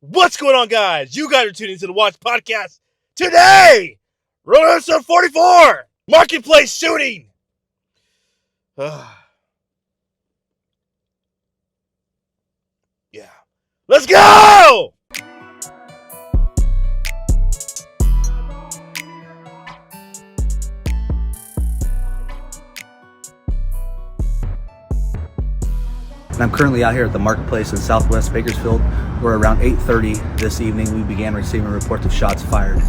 What's going on, guys? You guys are tuning into the Watch Podcast today. Roll episode 44, Marketplace shooting. Yeah. Let's go! And I'm currently out here at the Marketplace in Southwest Bakersfield, where around 8:30 this evening we began receiving reports of shots fired.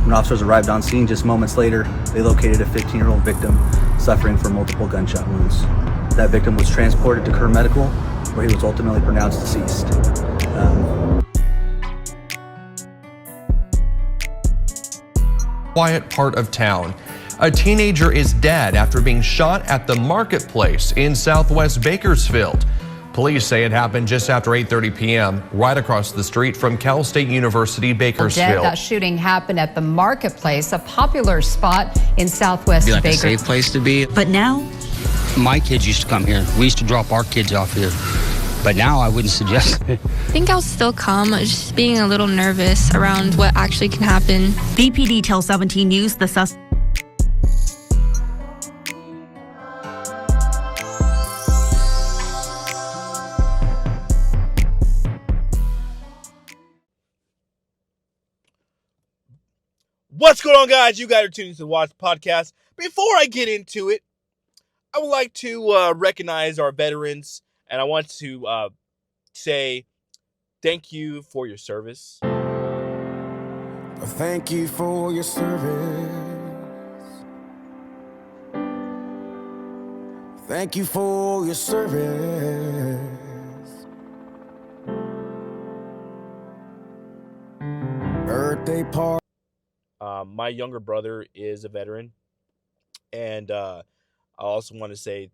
When officers arrived on scene just moments later, they located a 15-year-old victim suffering from multiple gunshot wounds. That victim was transported to Kerr Medical, where he was ultimately pronounced deceased. Quiet part of town. A teenager is dead after being shot at the Marketplace in Southwest Bakersfield. Police say it happened just after 8:30 p.m. right across the street from Cal State University, Bakersfield. That shooting happened at the Marketplace, a popular spot in Southwest Bakersfield. Bakersfield. A safe place to be. But now, my kids used to come here. We used to drop our kids off here. But now I wouldn't suggest it. I think I'll still come, just being a little nervous around what actually can happen. BPD tells 17 News the suspect. What's going on, guys? You guys are tuning to the Watch Podcast. Before I get into it, I would like to recognize our veterans, and I want to say thank you for your service. Thank you for your service. Thank you for your service. Birthday party. My younger brother is a veteran, and I also want to say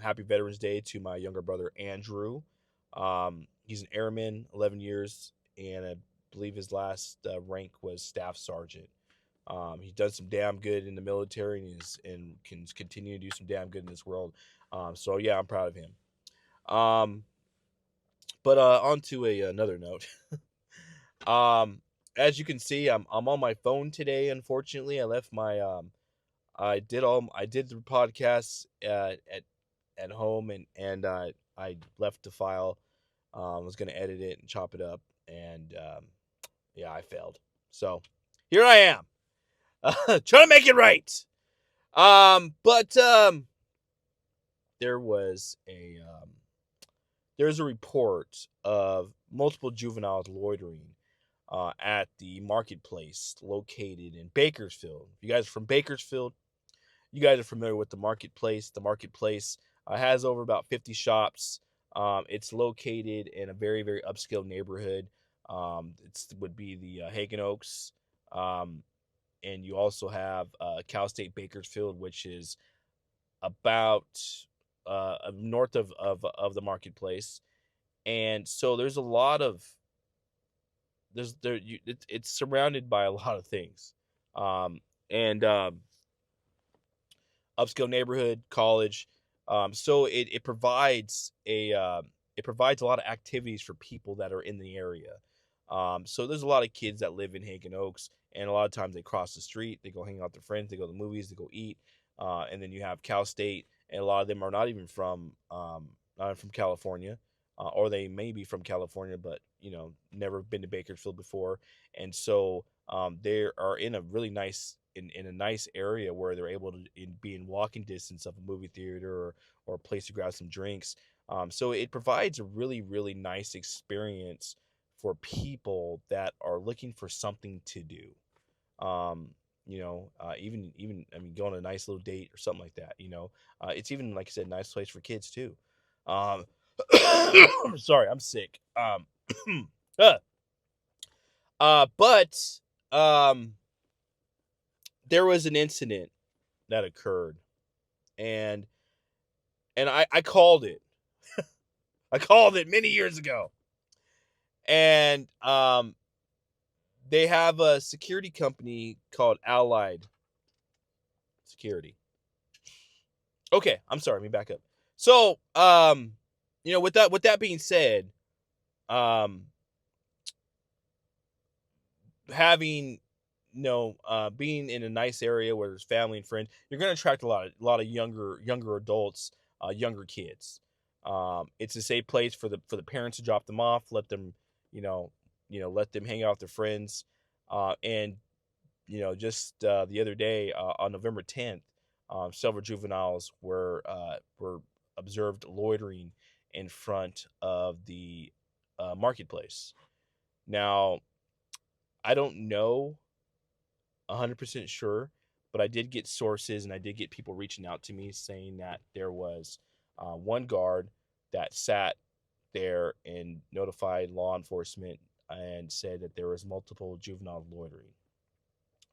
Happy Veterans Day to my younger brother, Andrew. He's an airman, 11 years, and I believe his last rank was staff sergeant. He's done some damn good in the military and can continue to do some damn good in this world. So, yeah, I'm proud of him. But on to another note. As you can see, I'm on my phone today. Unfortunately, I left my I did the podcasts at home and I left the file. Was gonna edit it and chop it up, and yeah, I failed. So here I am, trying to make it right. But there's a report of multiple juveniles loitering at the Marketplace located in Bakersfield. If you guys are from Bakersfield, you guys are familiar with the Marketplace. The Marketplace has over about 50 shops. It's located in a very, very upscale neighborhood. It would be the Hagen Oaks. And you also have Cal State Bakersfield, which is about north of the Marketplace. And so there's a lot of it's surrounded by a lot of things, and upscale neighborhood, college, so it provides a lot of activities for people that are in the area. So there's a lot of kids that live in Hagen Oaks, and a lot of times they cross the street, they go hang out with their friends, they go to the movies, they go eat, and then you have Cal State, and a lot of them are not even from California. Or they may be from California, but never been to Bakersfield before, and so they are in a really nice in a nice area where they're able to be in walking distance of a movie theater or a place to grab some drinks. So it provides a really, really nice experience for people that are looking for something to do. Even I mean, go on a nice little date or something like that. It's even, like I said, a nice place for kids too. Sorry, I'm sick. But there was an incident that occurred, and I called it. I called it many years ago, and they have a security company called Allied Security. Okay, I'm sorry. Let me back up. So, with that being said, having being in a nice area where there's family and friends, you're going to attract a lot of younger adults, younger kids. It's a safe place for the parents to drop them off, let them let them hang out with their friends, and just the other day, on November 10th, several juveniles were observed loitering in front of the marketplace. Now, I don't know 100% sure, but I did get sources and I did get people reaching out to me saying that there was one guard that sat there and notified law enforcement and said that there was multiple juvenile loitering.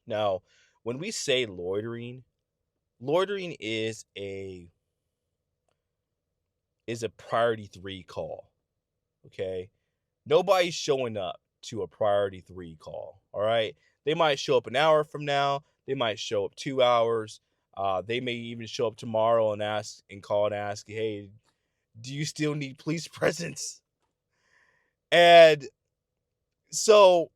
Now, when we say loitering, loitering is a priority 3 call. Okay? Nobody's showing up to a priority 3 call. All right? They might show up an hour from now. They might show up 2 hours. They may even show up tomorrow and ask hey, do you still need police presence? And so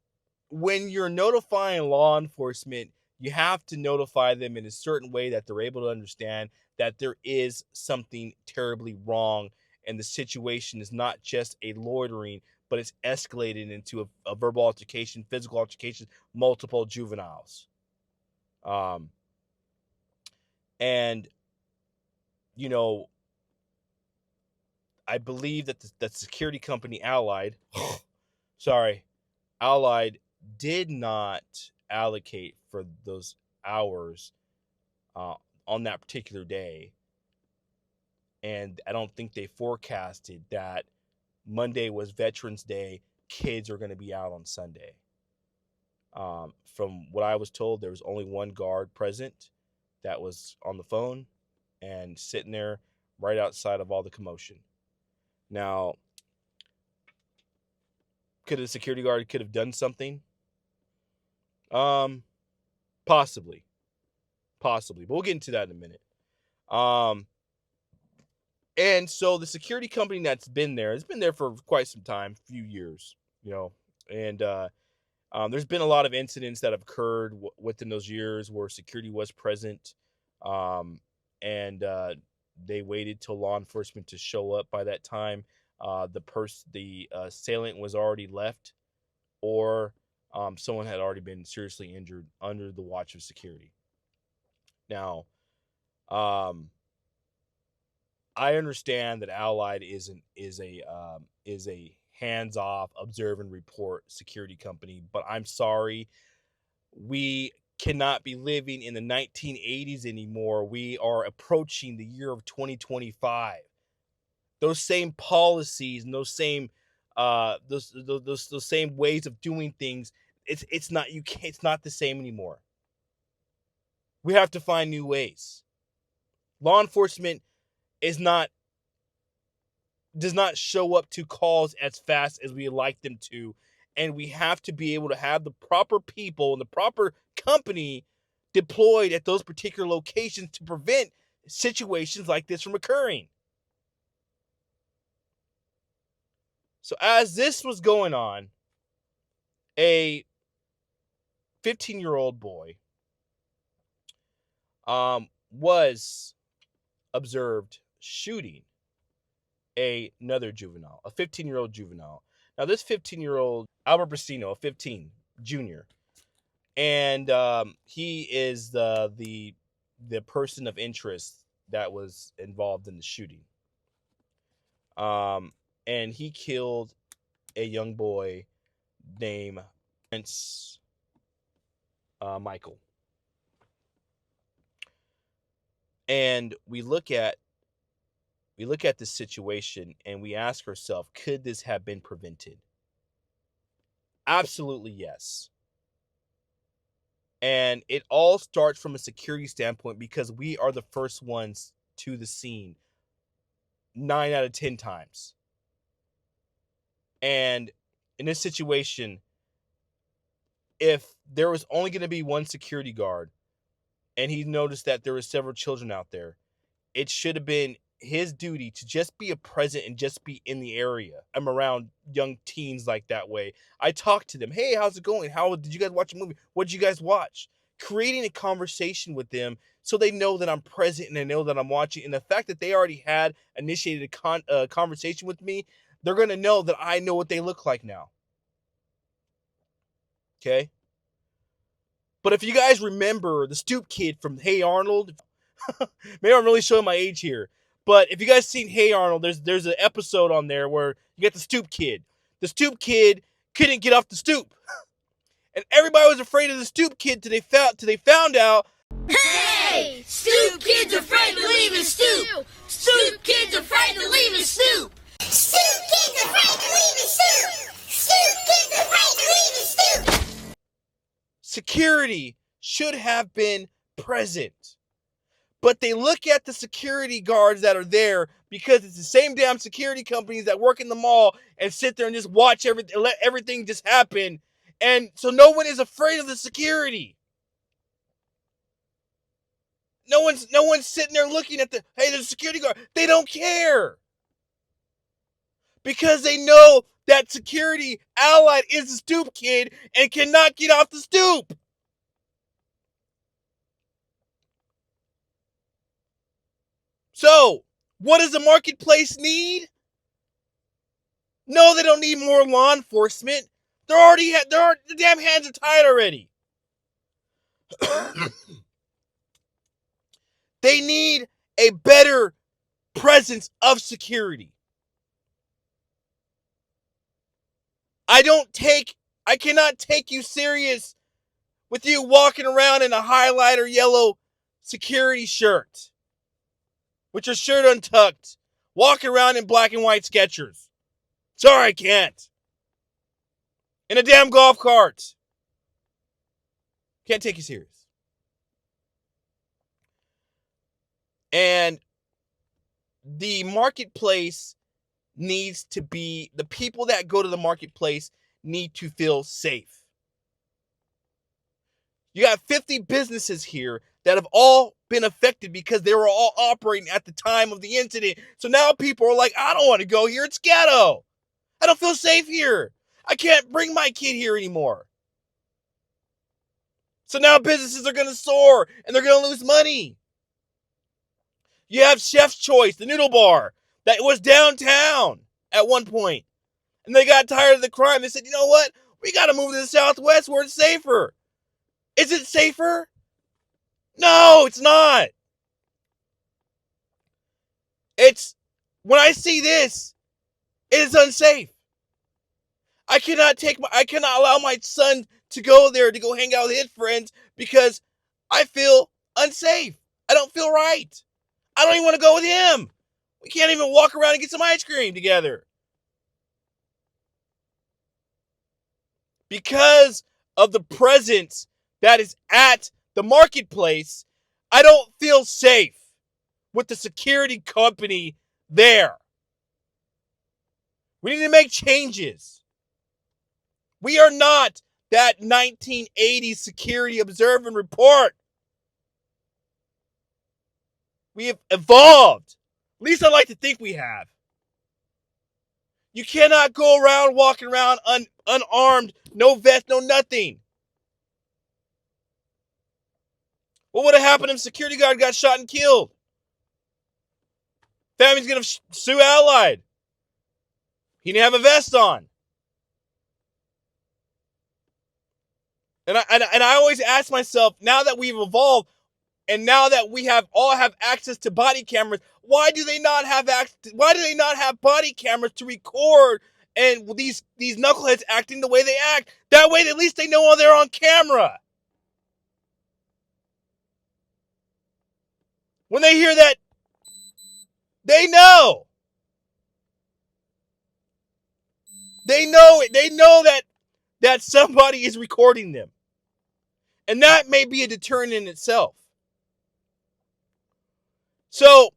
when you're notifying law enforcement, you have to notify them in a certain way that they're able to understand that there is something terribly wrong and the situation is not just a loitering, but it's escalated into a verbal altercation, physical altercation, multiple juveniles. And, I believe that the security company Allied, Allied did not allocate for those hours on that particular day. And I don't think they forecasted that Monday was Veterans Day. Kids are going to be out on Sunday. From what I was told, there was only one guard present that was on the phone and sitting there right outside of all the commotion. Now, could a security guard could have done something? Possibly. But we'll get into that in a minute. And so the security company that's been there has been there for quite some time, few years, and there's been a lot of incidents that have occurred within those years where security was present, and they waited till law enforcement to show up. By that time, the assailant was already left, or someone had already been seriously injured under the watch of security. Now, I understand that Allied is a hands-off, observe and report security company, but I'm sorry, we cannot be living in the 1980s anymore. We are approaching the year of 2025. Those same policies and those same those same ways of doing things, it's not the same anymore. We have to find new ways. Law enforcement does not show up to calls as fast as we like them to, and we have to be able to have the proper people and the proper company deployed at those particular locations to prevent situations like this from occurring. So as this was going on, a 15-year-old boy was observed shooting another juvenile, a 15-year-old juvenile. Now, this 15-year-old, Albert Brasino, 15, junior, and he is the person of interest that was involved in the shooting. And he killed a young boy named Prince Michael. And we look at this situation and we ask ourselves, could this have been prevented? Absolutely yes. And it all starts from a security standpoint because we are the first ones to the scene 9 out of 10 times. And in this situation, if there was only going to be one security guard and he noticed that there were several children out there, it should have been his duty to just be a present and just be in the area. I'm around young teens like that way. I talk to them. Hey, how's it going? How did you guys watch a movie? What did you guys watch? Creating a conversation with them so they know that I'm present and they know that I'm watching. And the fact that they already had initiated a conversation with me, they're going to know that I know what they look like now. Okay? But if you guys remember the Stoop kid from Hey Arnold, maybe I'm really showing my age here. But if you guys seen Hey Arnold, there's an episode on there where you get the Stoop kid. The Stoop kid couldn't get off the stoop. And everybody was afraid of the Stoop kid till they found out. Hey! Stoop kid's afraid to leave his stoop! Stoop kid's afraid to leave his stoop! Stoop kid's afraid to leave his stoop! Stoop kid's afraid to leave his stoop! Security should have been present. But they look at the security guards that are there because it's the same damn security companies that work in the mall and sit there and just watch everything, let everything just happen. And so no one is afraid of the security. No one's sitting there looking at hey, there's a security guard. They don't care. Because they know that security allied is a stoop kid and cannot get off the stoop. So, what does the marketplace need? No, they don't need more law enforcement. The damn hands are tied already. They need a better presence of security. I cannot take you serious with you walking around in a highlighter yellow security shirt. With your shirt untucked, walking around in black and white Skechers. Sorry, I can't. In a damn golf cart. Can't take you serious. And the marketplace needs to be, the people that go to the marketplace need to feel safe. You got 50 businesses here that have all been affected because they were all operating at the time of the incident. So now people are like, I don't want to go here. It's ghetto. I don't feel safe here. I can't bring my kid here anymore. So now businesses are going to soar and they're going to lose money. You have Chef's Choice, the noodle bar, that was downtown at one point. And they got tired of the crime. They said, you know what? We got to move to the Southwest where it's safer. Is it safer? No, it's not. When I see this, it is unsafe. I cannot allow my son to go there to go hang out with his friends because I feel unsafe. I don't feel right. I don't even want to go with him. We can't even walk around and get some ice cream together. Because of the presence that is at the marketplace, I don't feel safe with the security company there. We need to make changes. We are not that 1980s security observe and report. We have evolved. At least I like to think we have. You cannot go around walking around unarmed, no vest, no nothing. What would have happened if security guard got shot and killed? Family's going to sue Allied. He didn't have a vest on. And I always ask myself, now that we've evolved, and now that we all have access to body cameras, why do they not have body cameras to record and these knuckleheads acting the way they act? That way, at least they know they're on camera. When they hear that, they know. They know it. They know that somebody is recording them. And that may be a deterrent in itself. So,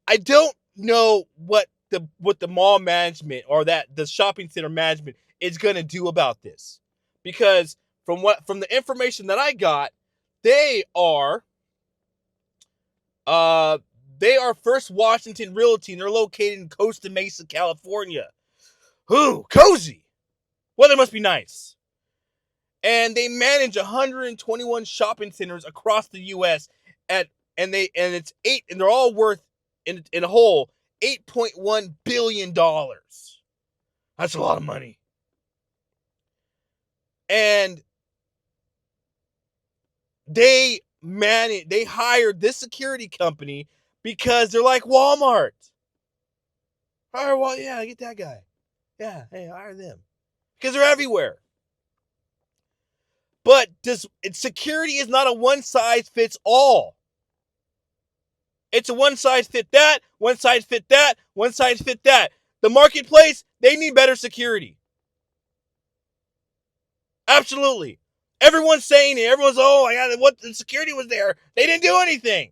I don't know what the mall management or the shopping center management is going to do about this. Because from the information that I got, they're They are First Washington Realty, and they're located in Costa Mesa, California. Ooh, cozy. Weather must be nice. And they manage 121 shopping centers across the U.S. and they're all worth in a whole $8.1 billion. That's a lot of money. And they hired this security company because they're like Walmart. Hire yeah, get that guy. Yeah, hey, hire them. Because they're everywhere. But security is not a one size fits all. It's a one size fit that, one size fit that, one size fit that. The marketplace, they need better security. Absolutely. Everyone's saying it. Everyone's, oh my God, what the security was there. They didn't do anything.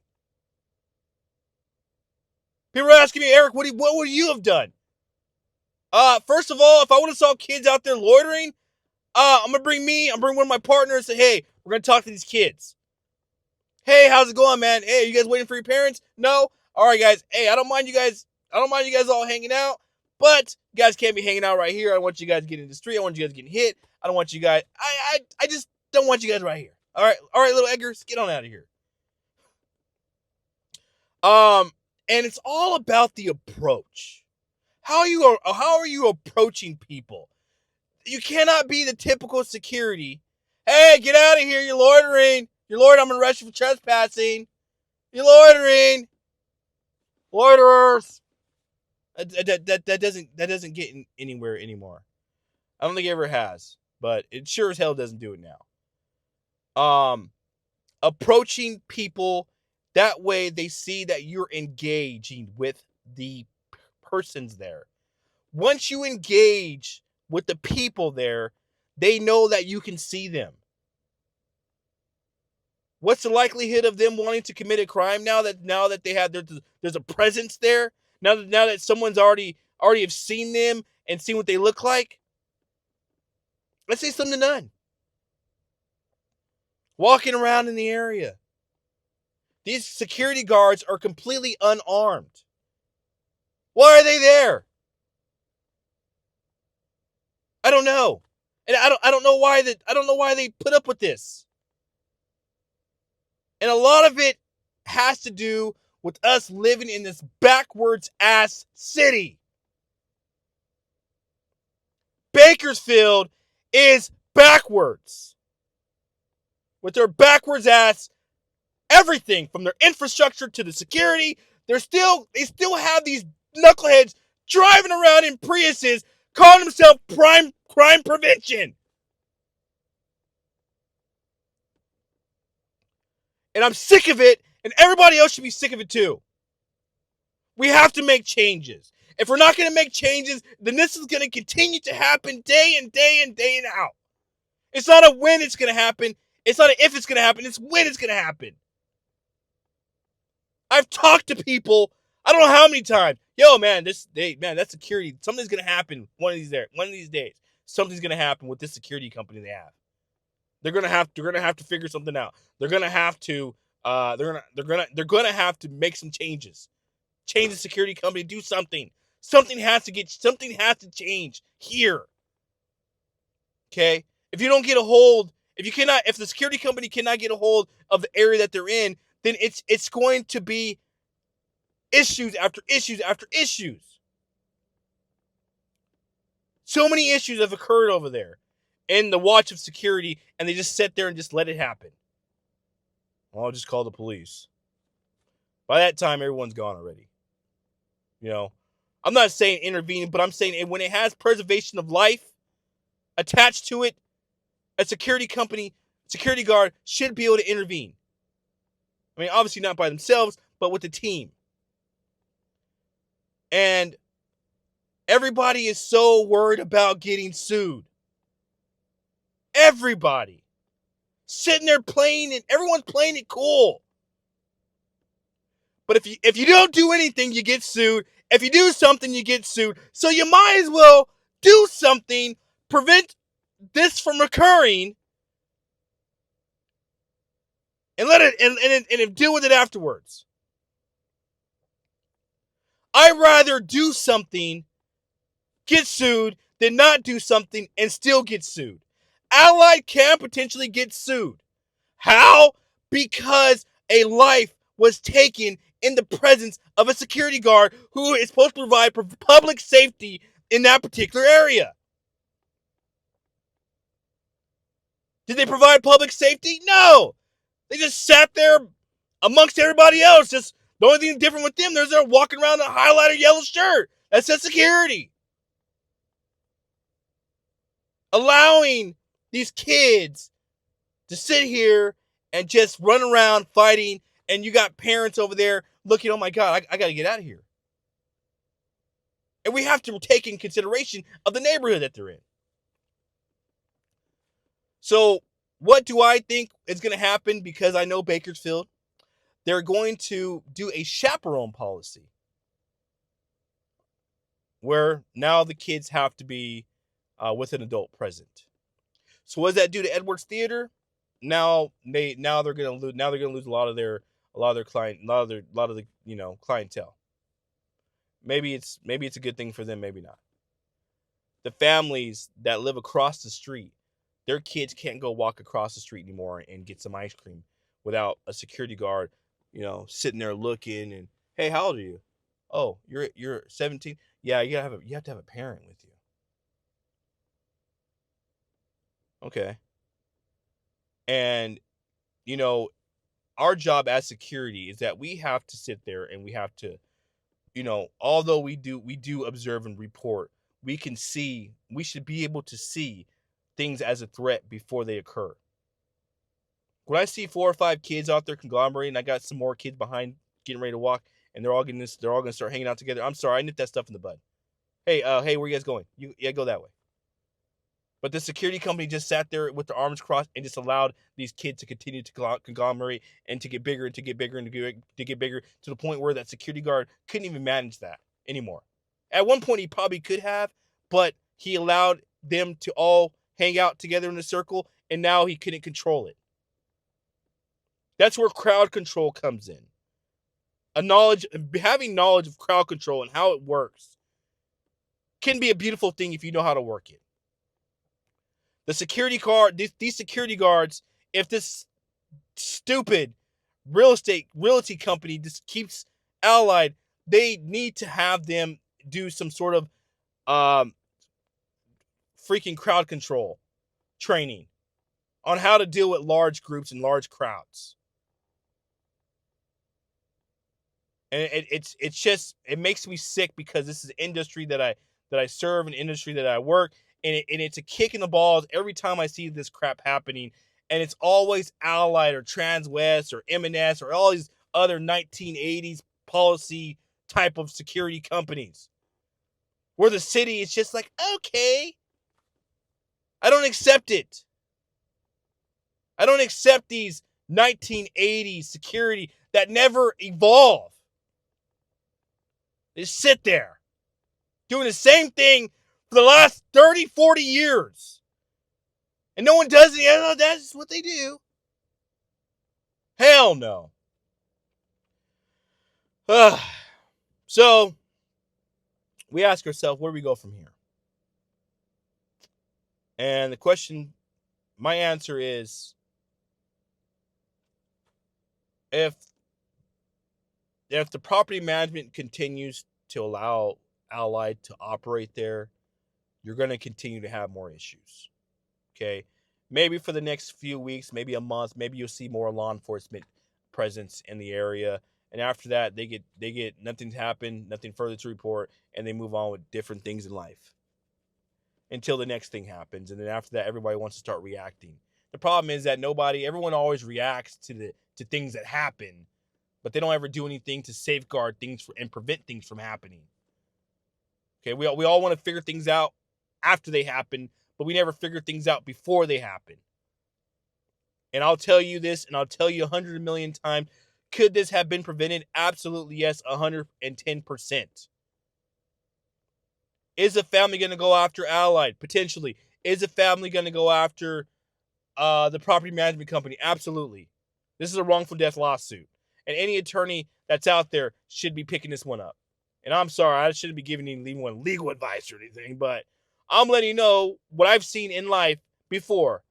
People are asking me, Eric, what would you have done? First of all, if I would have saw kids out there loitering, I'm gonna bring one of my partners and say, hey, we're gonna talk to these kids. Hey, how's it going, man? Hey, are you guys waiting for your parents? No? All right, guys. Hey, I don't mind you guys all hanging out, but you guys can't be hanging out right here. I don't want you guys getting in the street. I want you guys getting hit. I don't want you guys. I just don't want you guys right here. All right, little Eggers, get on out of here. And it's all about the approach. How are you approaching people? You cannot be the typical security. Hey, get out of here! You're loitering. I'm gonna arrest you for trespassing. You're loitering. Loiterers. That doesn't get anywhere anymore. I don't think it ever has, but it sure as hell doesn't do it now. Approaching people that way, they see that you're engaging with the persons there. Once you engage with the people there, they know that you can see them. What's the likelihood of them wanting to commit a crime now that they have there's a presence there? Now that someone's already have seen them and seen what they look like? Let's say slim to none. Walking around in the area. These security guards are completely unarmed. Why are they there? I don't know. And I don't know why they put up with this. And a lot of it has to do with us living in this backwards ass city. Bakersfield is backwards. With their backwards ass everything from their infrastructure to the security, they still have these knuckleheads driving around in Priuses calling themselves crime prevention. And I'm sick of it, and everybody else should be sick of it too. We have to make changes. If we're not going to make changes, then this is going to continue to happen day in, day out. It's not a when it's going to happen. It's not a if it's going to happen. It's when it's going to happen. I've talked to people, I don't know how many times. Yo, man, that's security. Something's going to happen one of these days. Something's going to happen with this security company they have. They're gonna have to figure something out. They're gonna have to have to make some changes. Change the security company, do something. Something has to change here. Okay? If the security company cannot get a hold of the area that they're in, then it's going to be issues after issues after issues. So many issues have occurred over there in the watch of security, and they just sit there and just let it happen. Well, I'll just call the police. By that time, everyone's gone already. You know, I'm not saying intervene, but I'm saying when it has preservation of life attached to it, a security guard should be able to intervene. I mean, obviously not by themselves, but with the team. And everybody is so worried about getting sued. Everybody. Sitting there playing it. Everyone's playing it cool. But if you don't do anything, you get sued. If you do something, you get sued. So you might as well do something, prevent this from occurring, and let it and deal with it afterwards. I'd rather do something, get sued, than not do something and still get sued. Allied can potentially get sued. How? Because a life was taken in the presence of a security guard who is supposed to provide public safety in that particular area. Did they provide public safety? No. They just sat there amongst everybody else. Just the only thing different with them, they're walking around in a highlighter yellow shirt. That says security. Allowing these kids to sit here and just run around fighting, and you got parents over there looking, oh my God, I got to get out of here. And we have to take in consideration of the neighborhood that they're in. So what do I think is going to happen? Because I know Bakersfield, they're going to do a chaperone policy where now the kids have to be with an adult present. So what does that do to Edwards Theater? Now they're going to lose. Now they're going to lose a lot of their clientele. Maybe it's a good thing for them. Maybe not. The families that live across the street, their kids can't go walk across the street anymore and get some ice cream without a security guard, sitting there looking and, hey, how old are you? Oh, you're 17. Yeah, you have to have a parent with you. Okay. And, our job as security is that we have to sit there and we have to, although we do observe and report, we should be able to see things as a threat before they occur. When I see 4 or 5 kids out there conglomerating, I got some more kids behind getting ready to walk, and they're all going to start hanging out together. I'm sorry, I nipped that stuff in the bud. Hey, where you guys going? Go that way. But the security company just sat there with their arms crossed and just allowed these kids to continue to conglomerate and to get bigger and to get bigger and to get bigger to the point where that security guard couldn't even manage that anymore. At one point, he probably could have, but he allowed them to all hang out together in a circle, and now he couldn't control it. That's where crowd control comes in. Having knowledge of crowd control and how it works can be a beautiful thing if you know how to work it. The security guard, these security guards, if this stupid realty company just keeps Allied, they need to have them do some sort of freaking crowd control training on how to deal with large groups and large crowds. And it makes me sick because this is an industry that I serve, an industry that I work, and it's a kick in the balls every time I see this crap happening. And it's always Allied or Transwest or M&S or all these other 1980s policy type of security companies where the city is just like, okay, I don't accept it. I don't accept these 1980s security that never evolve. They sit there doing the same thing for the last 30, 40 years. And no one does it. That's what they do. Hell no. So, we ask ourselves, where do we go from here? And my answer is, if the property management continues to allow Allied to operate there, you're going to continue to have more issues. Okay? Maybe for the next few weeks, maybe a month, maybe you'll see more law enforcement presence in the area. And after that, they get nothing's happened, nothing further to report, and they move on with different things in life until the next thing happens. And then after that, everybody wants to start reacting. The problem is that everyone always reacts to things that happen, but they don't ever do anything to safeguard things and prevent things from happening. Okay, we all want to figure things out after they happen, but we never figure things out before they happen. And I'll tell you this, and I'll tell you 100 million times, could this have been prevented? Absolutely yes, 110%. Is a family going to go after Allied? Potentially. Is a family going to go after the property management company? Absolutely. This is a wrongful death lawsuit. And any attorney that's out there should be picking this one up. And I'm sorry, I shouldn't be giving anyone legal advice or anything, but I'm letting you know what I've seen in life before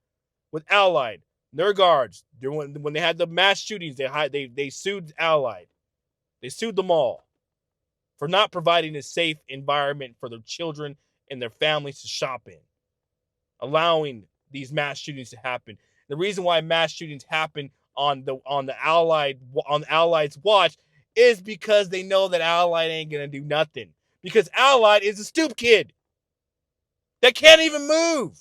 with Allied, their guards. When they had the mass shootings, they sued Allied. They sued them all for not providing a safe environment for their children and their families to shop in, allowing these mass shootings to happen. The reason why mass shootings happen on the Allied's watch is because they know that Allied ain't gonna do nothing. Because Allied is a stoop kid that can't even move.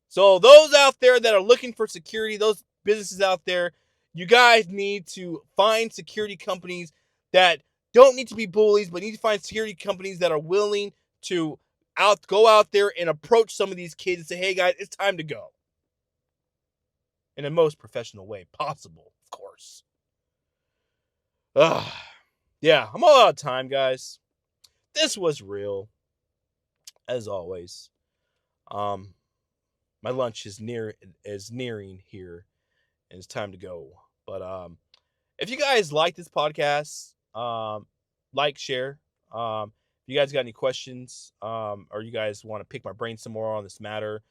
So those out there that are looking for security, those businesses out there, you guys need to find security companies that don't need to be bullies, but need to find security companies that are willing to go out there and approach some of these kids and say, hey guys, it's time to go. In the most professional way possible, of course. Yeah, I'm all out of time, guys. This was real, as always. My lunch is nearing here, and it's time to go. But if you guys like this podcast, like, share. If you guys got any questions, or you guys want to pick my brain some more on this matter,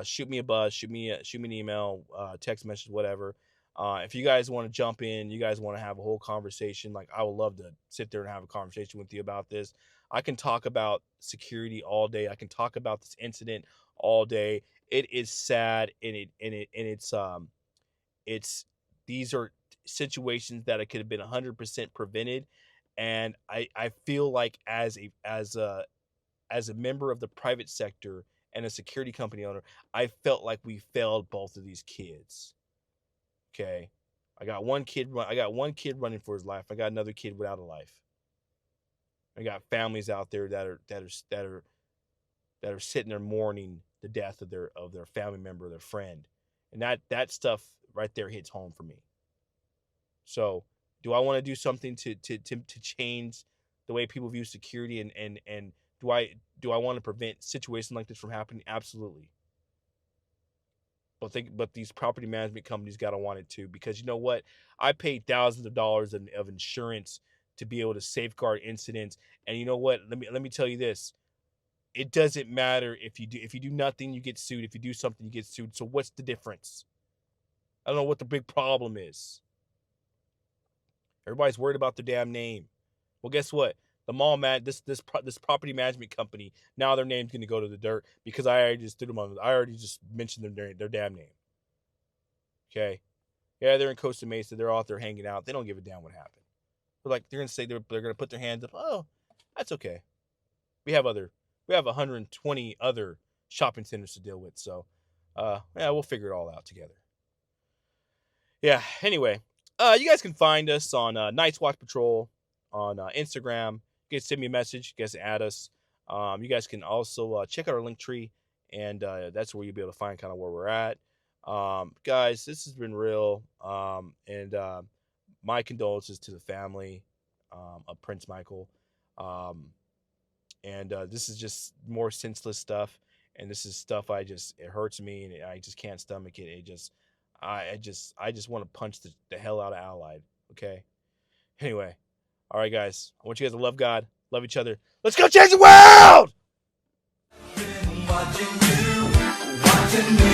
shoot me a buzz, shoot me an email, text message, whatever. If you guys want to jump in, you guys want to have a whole conversation, like I would love to sit there and have a conversation with you about this. I can talk about security all day. I can talk about this incident all day. It is sad, and it's these are situations that it could have been 100% prevented. And I feel like as a member of the private sector and a security company owner, I felt like we failed both of these kids. Okay, I got one kid running for his life. I got another kid without a life. I got families out there that are sitting there mourning the death of their family member, their friend, and that stuff right there hits home for me. So, do I want to do something to change the way people view security, and do I want to prevent situations like this from happening? Absolutely. But these property management companies got to want it too, because you know what? I paid thousands of dollars of insurance to be able to safeguard incidents, and you know what? Let me tell you this. It doesn't matter if you do nothing, you get sued. If you do something, you get sued. So what's the difference? I don't know what the big problem is. Everybody's worried about their damn name. Well, guess what? This property management company, now their name's gonna go to the dirt because I already just mentioned their damn name. Okay, yeah, they're in Costa Mesa. They're out there hanging out. They don't give a damn what happened. They're gonna say they're gonna put their hands up. Oh, that's okay. We have 120 other shopping centers to deal with. So, yeah, we'll figure it all out together. Yeah. Anyway, you guys can find us on Night's Watch Patrol on Instagram. You guys send me a message. You guys add us. You guys can also check out our link tree, and that's where you'll be able to find kind of where we're at. Guys, this has been real. And my condolences to the family of Prince Michael. And this is just more senseless stuff. And this is stuff it hurts me, and I just can't stomach it. I just want to punch the hell out of Allied. Okay. Anyway. All right, guys. I want you guys to love God, love each other. Let's go change the world! Been watching you, watching me.